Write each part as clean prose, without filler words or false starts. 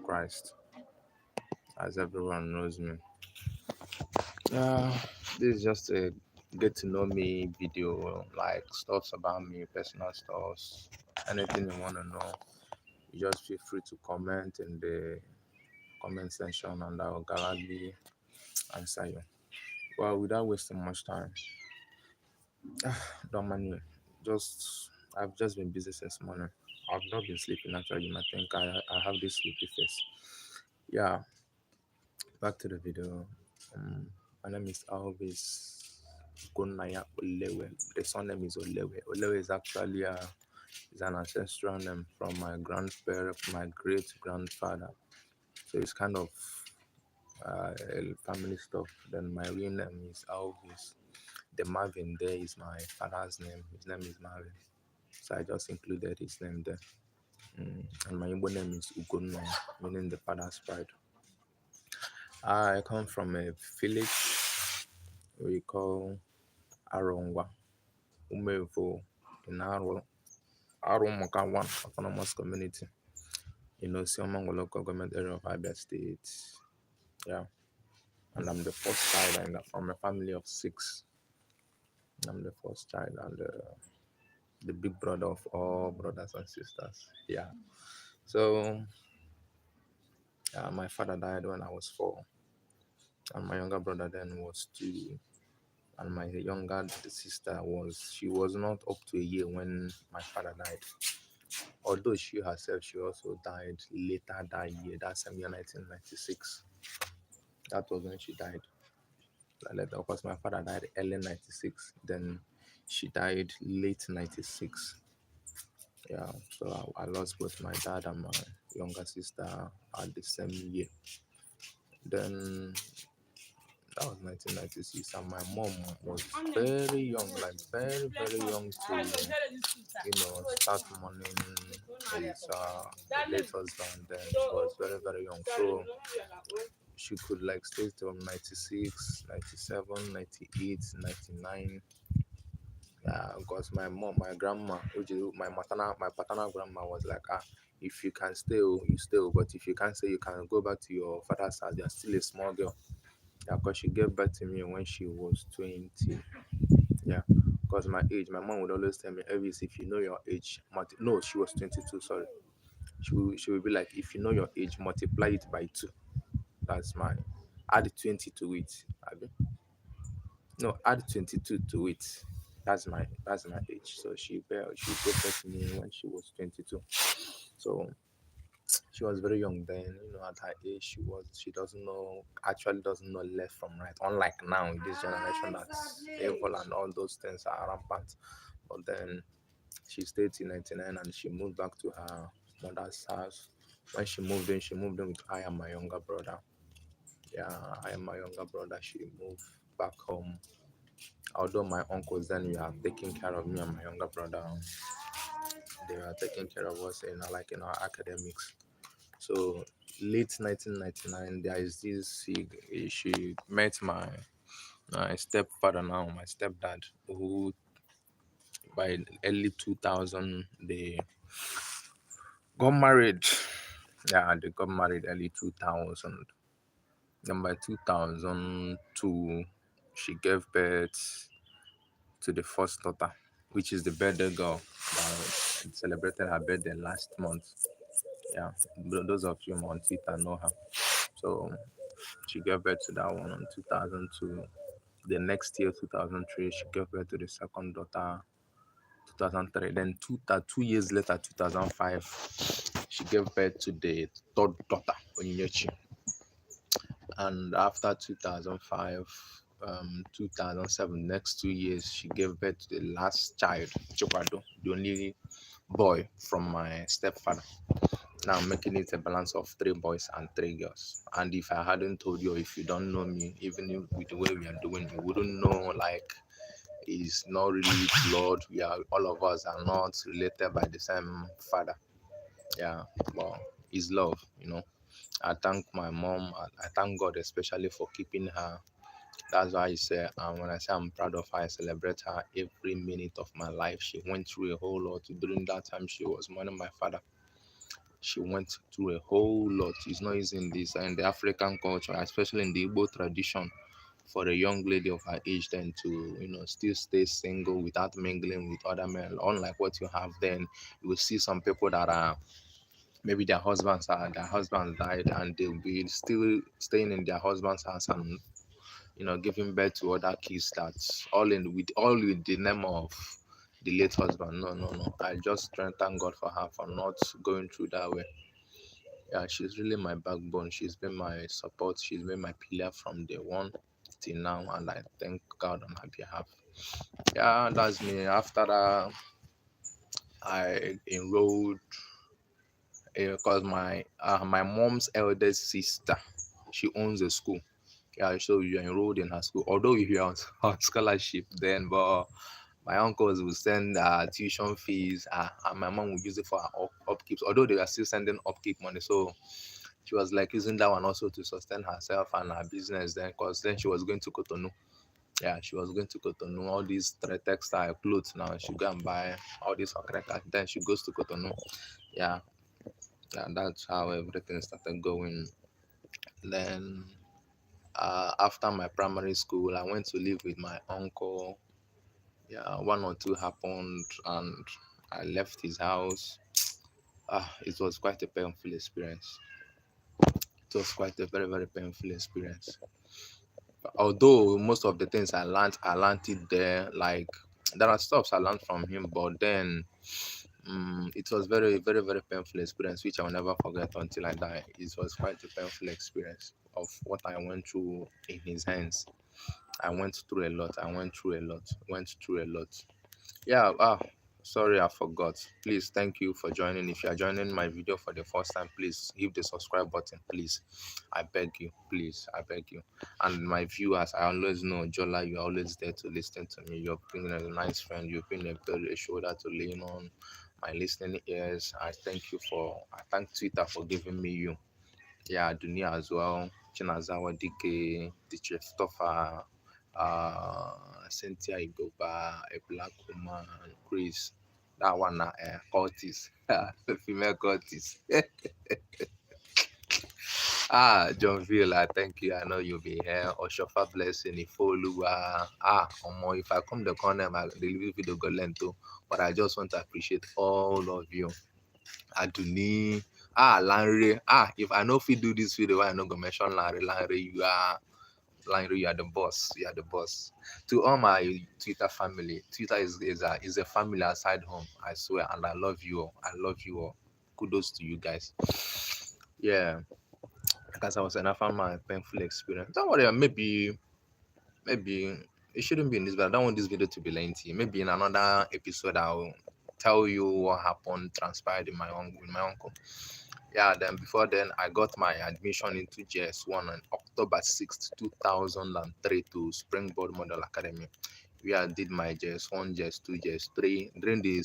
Christ, as everyone knows me. Yeah, this is just a get to know me video, like stuffs about me, personal stuffs, anything you want to know. You just feel free to comment in the comment section, and I will gladly answer you. Well, without wasting much time, don't mind me. Just I've just been busy since morning. I've not been sleeping actually. You might think I have this sleepy face. Yeah, back to the video. My name is Alvis Gunaya Olewe. The surname is Olewe. Olewe is actually is an ancestral name from my grandparent, my great grandfather. So it's kind of family stuff. Then my real name is Alvis. The Marvin there is my father's name. His name is Marvin. So I just included his name there. And my Igbo name is Ugono, meaning the father's pride. I come from a village we call Arongwa, Umevo, in Aromoka 1 Autonomous Community, Siomango local government area of Abia State. Yeah, and I'm the first child from a family of 6. I'm the first child and the big brother of all brothers and sisters. Yeah. So my father died when I was 4, and my younger brother then was 2, and my younger sister was not up to a year when my father died. Although she herself, she also died later that year, that same year, 1996. That was when she died. Of course, my father died early 96. Then she died late 96. Yeah, so I lost both my dad and my younger sister at the same year. Then that was 1996, and my mom was very young, like very, very young to, start mourning his late husband. Then she was very, very young. So she could like stay till 96, 97, 98, 99. Yeah, because my grandma, which is my paternal grandma, was like, if you can stay, you stay. But if you can't stay, you can go back to your father's house. You're still a small girl. Yeah, because she gave birth to me when she was 20. Yeah, because my age, my mom would always tell me, Elvis, if you know your age, no, she was 22, sorry. She will be like, if you know your age, multiply it by 2. That's my, add 20 to it. No, add 22 to it. That's my age. So she gave birth to me when she was 22. So she was very young then. At her age, she doesn't know left from right. Unlike now, in this generation, that's evil and all those things are rampant. But then she stayed till 99 and she moved back to her mother's house. When she moved in with I and my younger brother. Yeah, I and my younger brother, she moved back home. Although my uncles then were taking care of me and my younger brother, they were taking care of us in our academics. So late 1999, there is this she met my stepfather now, my stepdad, who by early 2000 they got married. Yeah, they got married early 2000. Then by 2002, she gave birth to the first daughter, which is the birthday girl that celebrated her birthday last month. Yeah, those of you on Twitter know her. So she gave birth to that one in 2002. The next year, 2003, she gave birth to the second daughter, 2003. Then 2 years later, 2005, she gave birth to the third daughter, Onyinyechi. And after 2005, 2007, next 2 years, she gave birth to the last child, Chikwado, the only boy from my stepfather. Now making it a balance of 3 boys and 3 girls. And if I hadn't told you, if you don't know me, even with the way we are doing, you wouldn't know like it's not really blood. We are all of us are not related by the same father. Yeah, but it's love. I thank my mom. I thank God especially for keeping her. That's why I say, when I say I'm proud of her, I celebrate her every minute of my life. She went through a whole lot. During that time, she was mourning my father. She went through a whole lot. It's not easy in this in the African culture, especially in the Igbo tradition, for a young lady of her age then to still stay single without mingling with other men. Unlike what you have then, you will see some people that are maybe their husbands died and they'll be still staying in their husband's house and giving birth to other kids. That's all with the name of the late husband. No, no, no. I just thank God for her for not going through that way. Yeah, she's really my backbone. She's been my support. She's been my pillar from day one till now, and I thank God on her behalf. Yeah, that's me. After that, I enrolled because my mom's eldest sister, she owns a school. Yeah, so you're enrolled in her school. Although you're on scholarship then, but my uncles will send tuition fees, and my mom will use it for her upkeep. Although they are still sending upkeep money, so she was like using that one also to sustain herself and her business then, because then she was going to Cotonou. Yeah, she was going to Cotonou. All these textile clothes now. She go and buy all these okreka. Then she goes to Cotonou. Yeah, yeah, that's how everything started going. Then after my primary school, I went to live with my uncle. Yeah, one or two happened, and I left his house. It was quite a painful experience. It was quite a very, very painful experience. Although most of the things I learned it there. Like there are stuffs I learned from him, but then it was very, very, very painful experience, which I will never forget until I die. It was quite a painful experience of what I went through in his hands. I went through a lot. I went through a lot. Went through a lot. Yeah. Sorry, I forgot. Please, thank you for joining. If you are joining my video for the first time, please hit the subscribe button. Please, I beg you. Please, I beg you. And my viewers, I always know, Jola, you're always there to listen to me. You've been a nice friend. You've been a shoulder to lean on. My listening ears. I thank Twitter for giving me you. Yeah, Dunia as well. Chinazawa DK, Teacher Stoffer, uh, Cynthia Igoba, a black woman, Chris. That one, Curtis, the female Curtis. Johnville, I thank you. I know you'll be here. Oshofa Blessing, Ifoluwa. If I come the corner, the video go lento. But I just want to appreciate all of you. Aduni, Lanre. If I know if you do this video, I know go mention Lanre. Lanre, you are the boss. You are the boss. To all my Twitter family, Twitter is a family aside home. I swear, and I love you all. I love you all. Kudos to you guys. Yeah, because I was enough of my painful experience. Don't worry, maybe it shouldn't be in this, but I don't want this video to be lengthy. Maybe in another episode, I'll tell you what happened, transpired in with my uncle. Yeah, then before then, I got my admission into JS1 on October 6th, 2003 to Springboard Model Academy. Where I did my JS1, JS2, JS3 during the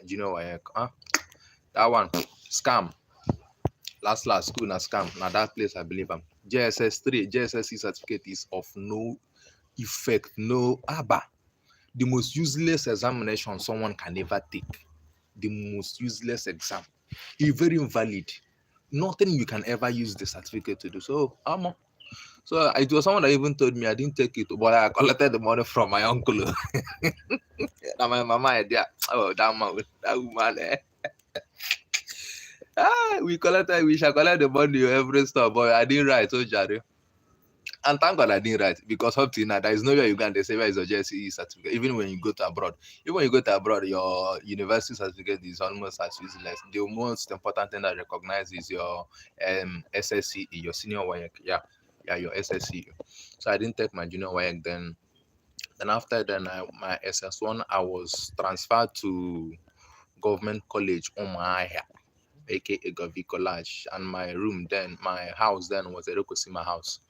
junior YEC. That one, scam. Last school na scam. Now that place, I believe I'm. JSS3, JSSC certificate is of no effect, no ABA. The most useless examination someone can ever take. The most useless exam. It's very invalid. Nothing you can ever use the certificate to do. So, so it was someone that even told me I didn't take it, but I collected the money from my uncle. Now my mama idea. Oh, that woman. We shall collect the money every store, but I didn't write. So, Jerry. And thank God I didn't write, because up till now, there is nowhere you can say where is your JSE certificate. Even when you go to abroad, your university certificate is almost as useless. The most important thing that recognize is your SSCE, your senior WAEC. Yeah, your SSCE. So I didn't take my junior WAEC then. Then after then, my SS1, I was transferred to Government College Umuahia, aka Govi College, and my house then was a Rokosima house.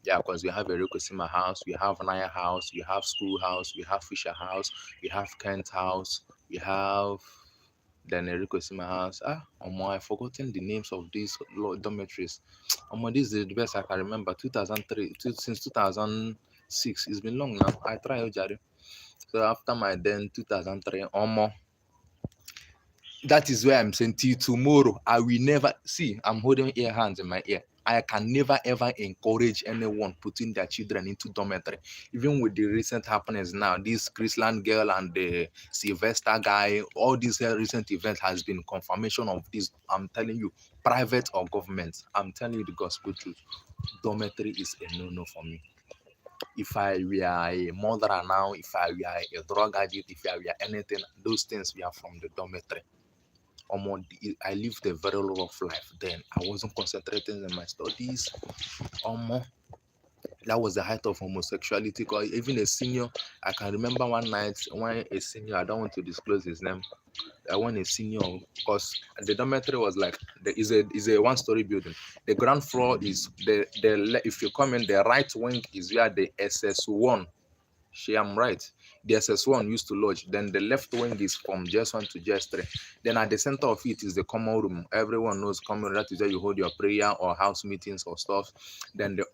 Yeah, because we have a Rokosima house, we have Naya house, we have school house, we have Fisher house, we have Kent house, we have then a Rokosima house. I've forgotten the names of these dormitories. This is the best I can remember. 2003, since 2006. It's been long now. I try Ojari. So after my then 2003, That is where I'm saying to you tomorrow. I will never see. I'm holding ear hands in my ear. I can never ever encourage anyone putting their children into dormitory. Even with the recent happenings now, this Chrisland girl and the Sylvester guy, all these recent events has been confirmation of this. I'm telling you, private or government, I'm telling you the gospel truth. Dormitory is a no-no for me. If I were a murderer now, if I were a drug addict, if I were anything, those things were from the dormitory. I lived a very rough life then. I wasn't concentrating in my studies. That was the height of homosexuality. Because even a senior, I can remember one night when a senior, I don't want to disclose his name, I went a senior, because the dormitory was like is a one-story building. The ground floor is if you come in, the right wing is where the SS1. I'm right. The SS1 used to lodge. Then the left wing is from JS1 to JS3. Then at the center of it is the common room. Everyone knows common room. That is where you hold your prayer or house meetings or stuff. Then the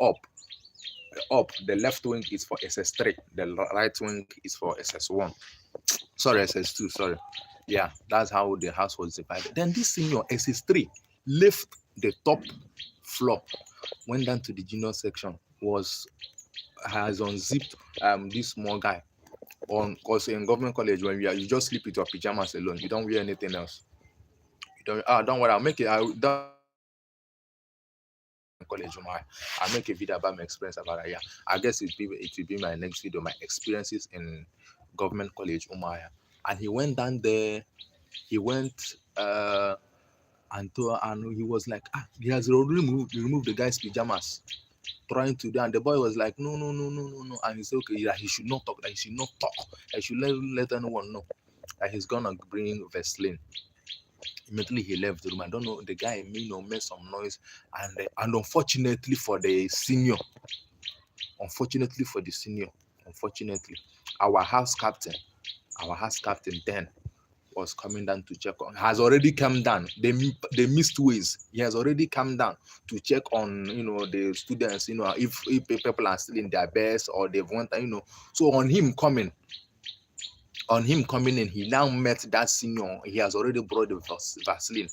left wing is for SS3. The right wing is for SS1. Sorry, SS2. Sorry. Yeah, that's how the house was divided. Then this senior SS3 left the top floor, went down to the junior section, has unzipped this small guy on, because in government college when you just sleep with your pajamas alone, you don't wear anything else. Don't worry, I'll make it. Don't worry, I'll make a video about my experience about that. Yeah, I'll make a video about my experience about that. Yeah, I guess it will be my next video, my experiences in government college Umaya. And he went down there. He went and he was like, he has already removed the guy's pajamas, trying to do, and the boy was like, no, no, no, no, no, no, and he said, okay, yeah, he should not talk, that he should not talk, I should let anyone know that he's gonna bring Vaseline. Immediately he left the room. I don't know, the guy made some noise, and unfortunately for the senior, unfortunately, our house captain then was coming down to check on, has already come down. They missed ways. He has already come down to check on, the students, if people are still in their best or they've went, So on him coming in, he now met that senior. He has already brought the Vaseline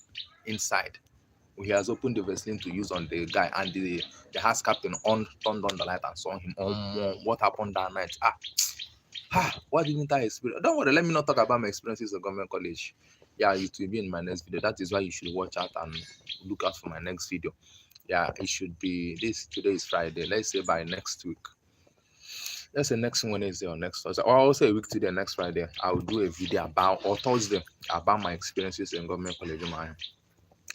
inside. He has opened the Vaseline to use on the guy, and the house captain turned on the light and saw him. What happened that night? What didn't I experience? Don't worry, let me not talk about my experiences at government college. Yeah, it will be in my next video. That is why you should watch out and look out for my next video. Yeah, it should be this. Today is Friday. Let's say by next week. Let's say next Wednesday or next Thursday. Or I'll say a week today, next Friday. I'll do a video or Thursday, about my experiences in government college.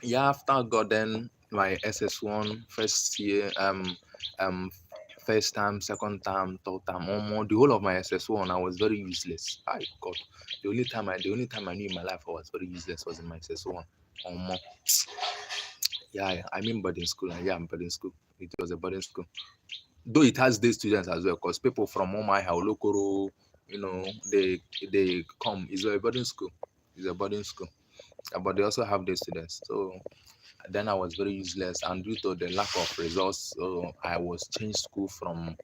Yeah, after I got then my SS1 first year, first time, second time, third time, the whole of my SS1, I was very useless. God, the only time I knew in my life I was very useless was in my SS1. Yeah, I mean boarding school, and yeah, I'm boarding school. It was a boarding school, though it has day students as well, because people from Omai, Haulokoro, they come. It's a boarding school. But they also have day students. So then I was very useless, and due to the lack of results, so I was changed school from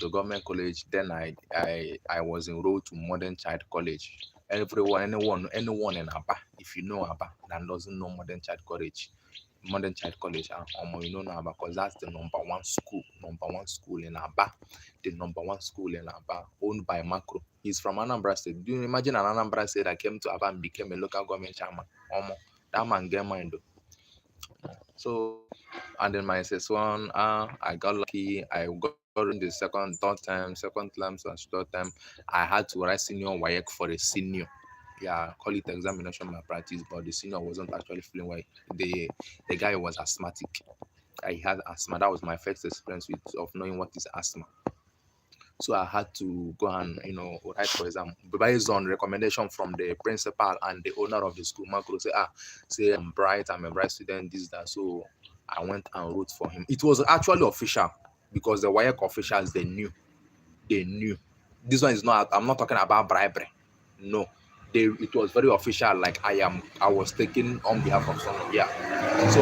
the government college. Then I was enrolled to Modern Child College. Anyone in Aba, if you know Aba, that doesn't know Modern Child College, you know Aba, because that's the number one school in Aba, owned by Macro. He's from Anambra State. Do you imagine an Anambra State that came to Aba and became a local government chairman? That man get mind. So, and then my SS1, I got lucky. I got in the third time, third time. I had to write senior WAEC for a senior. Yeah, call it examination malpractice, but the senior wasn't actually feeling well. The guy was asthmatic. I had asthma. That was my first experience of knowing what is asthma. So I had to go and write for exam based on recommendation from the principal and the owner of the school. Macro say I'm a bright student, this that. So I went and wrote for him. It was actually official, because the WAEC officials, they knew. This one is not. I'm not talking about bribery. No, it was very official. Like I was taking on behalf of someone. Yeah. So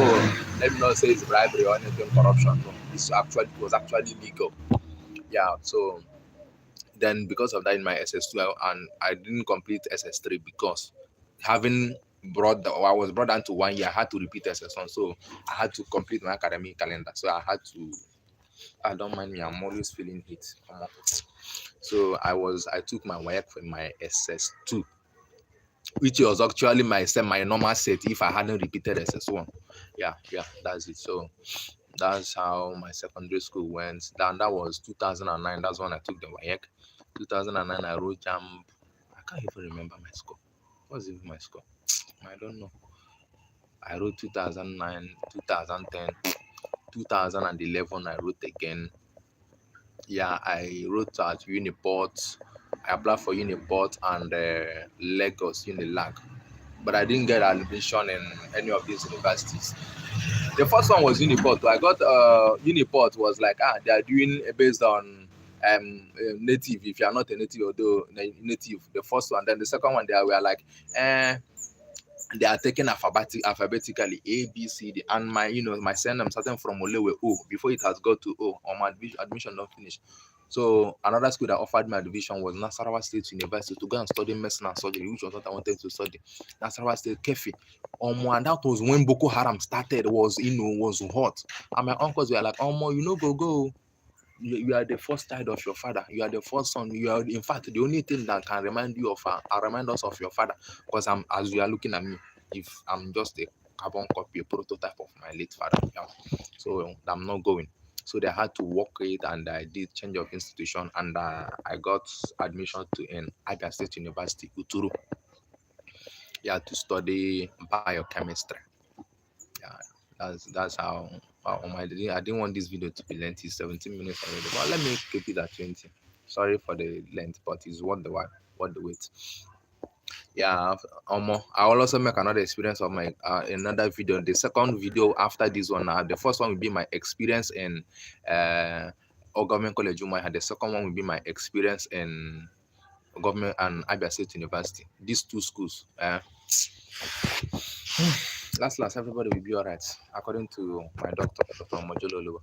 let me not say it's bribery or anything, corruption. No, it was actually legal. Yeah. So then because of that in my SS2, and I didn't complete SS3 because having I was brought down to 1 year. I had to repeat SS1, so I had to complete my academic calendar. So I had to. I don't mind me. I'm always feeling it. So I took my work for my SS2, which was actually my normal set if I hadn't repeated SS1. Yeah, that's it. So that's how my secondary school went. Then that was 2009. That's when I took the WAEC. 2009, I wrote jump. I can't even remember my score. What's even my score? I don't know. I wrote 2009, 2010, 2011. I wrote again. Yeah, I wrote at Uniport. I applied for Uniport and Lagos Unilag, but I didn't get admission in any of these universities. The first one was Uniport. I got Uniport was like they are doing based on native. If you are not a native, although native, the first one. Then the second one they were like they are taken alphabetically A, B, C, D, and my surname starting from Olewe O before it has got to O, or my admission not finished. So another school that offered me admission was Nasarawa State University to go and study medicine and surgery, which was what I wanted to study. Nasarawa State Kefi. And that was when Boko Haram started, was hot. And my uncles were like, go. You are the first child of your father. You are the first son. You are, in fact, the only thing that can remind us of your father. Because as you are looking at me, if I'm just a carbon copy, a prototype of my late father. Yeah. So I'm not going. So they had to work it, and I did change of institution, and I got admission to in Abia State University, Uturu. Yeah, to study biochemistry. Yeah, that's how. I didn't want this video to be lengthy, 17 minutes already, but let me keep it at 20. Sorry for the length, but it's worth the while, worth the wait. Yeah, I will also make another experience of my another video. The second video after this one, the first one will be my experience in government college Umuahia. The second one will be my experience in government and Abia State University. These two schools. Last, everybody will be all right. According to my doctor, Dr. Mojolo,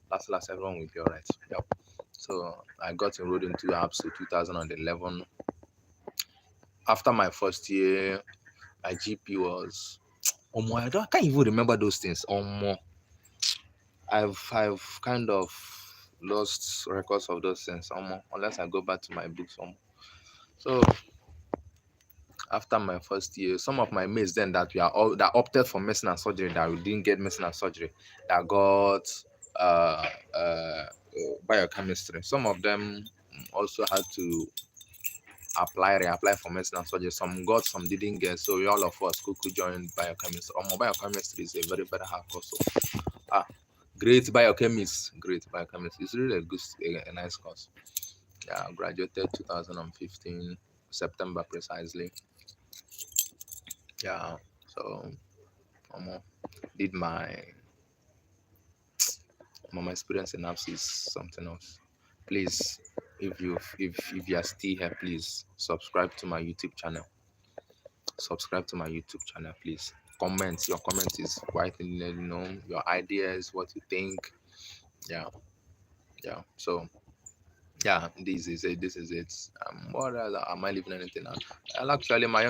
last, everyone will be all right. Yep. So I got enrolled into ABSO 2011. After my first year, my GP was, I can't even remember those things. I've kind of lost records of those things. Unless I go back to my books. So after my first year, some of my mates then that opted for medicine and surgery, that we didn't get medicine and surgery, that got biochemistry. Some of them also had to reapply for medicine and surgery. Some got, some didn't get. So all of us could join biochemistry. Biochemistry is a very, very hard course. So, great biochemist. It's really a nice course. Yeah, I graduated 2015 September precisely. Yeah, so did my experience in apps is something else. Please, if you are still here, please subscribe to my YouTube channel. Please. Your comment is quite your ideas, what you think. Yeah. So yeah, this is it. What am I leaving anything out? Well, actually, my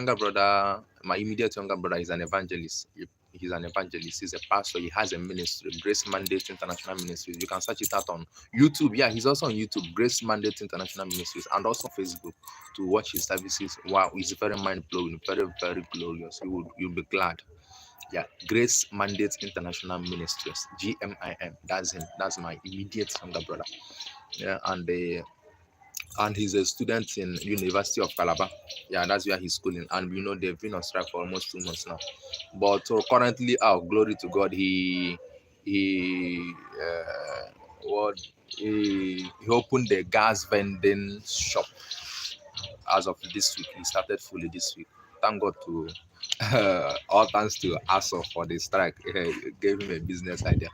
immediate younger brother is an evangelist. He's an evangelist. He's a pastor. He has a ministry, Grace Mandate International Ministries. You can search it out on YouTube. Yeah, he's also on YouTube, Grace Mandate International Ministries, and also Facebook to watch his services. Wow, it's very mind blowing, very, very glorious. You'll be glad. Yeah, Grace Mandate International Ministries, GMIM. That's him. That's my immediate younger brother. Yeah, and he's a student in University of Calabar. Yeah, that's where he's schooling. And they've been on strike for almost 2 months now. But currently, glory to God, he opened the gas vending shop as of this week. He started fully this week. Thank God to all thanks to ASO for the strike. It gave him a business idea.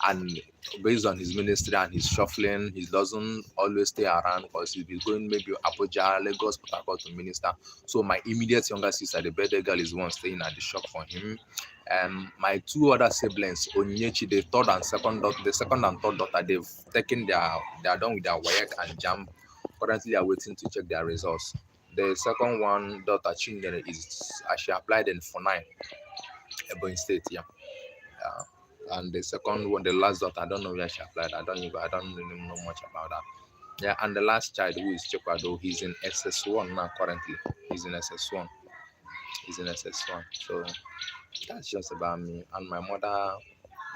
And based on his ministry and his shuffling, he doesn't always stay around because he's been going maybe Abuja, Lagos, Port Harcourt to minister. So my immediate younger sister, the birthday girl, is one staying at the shop for him. My two other siblings, Onyinyechi, the second and third daughter, they are done with their work and jam. Currently, they are waiting to check their results. The second one, Dr. Chinyere, is she applied in for 9, Ebony State, yeah. And the second one, the last daughter, I don't know where she applied. I don't really know much about that. Yeah, and the last child, who is Chekwado, he's in SS1 now currently. He's in SS1. He's in SS1. So that's just about me. And my mother,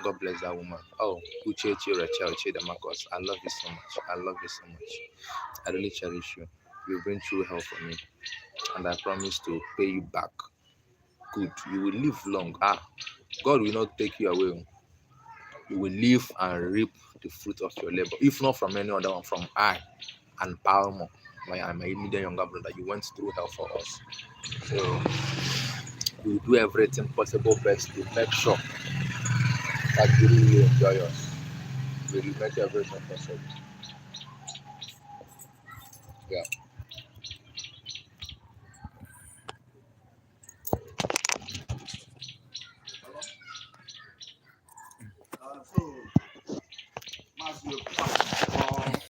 God bless that woman. Oh, Uchechi Rachel Chedamakos. I love you so much. I love you so much. I really cherish you. You've been through hell for me. And I promise to pay you back. Good. You will live long. God will not take you away. You will live and reap the fruit of your labor. If not from any other one, from I and Palmer, my immediate younger brother. You went through hell for us. So we will do everything possible best to make sure that you really enjoy us. We will make everything possible. Yeah. So,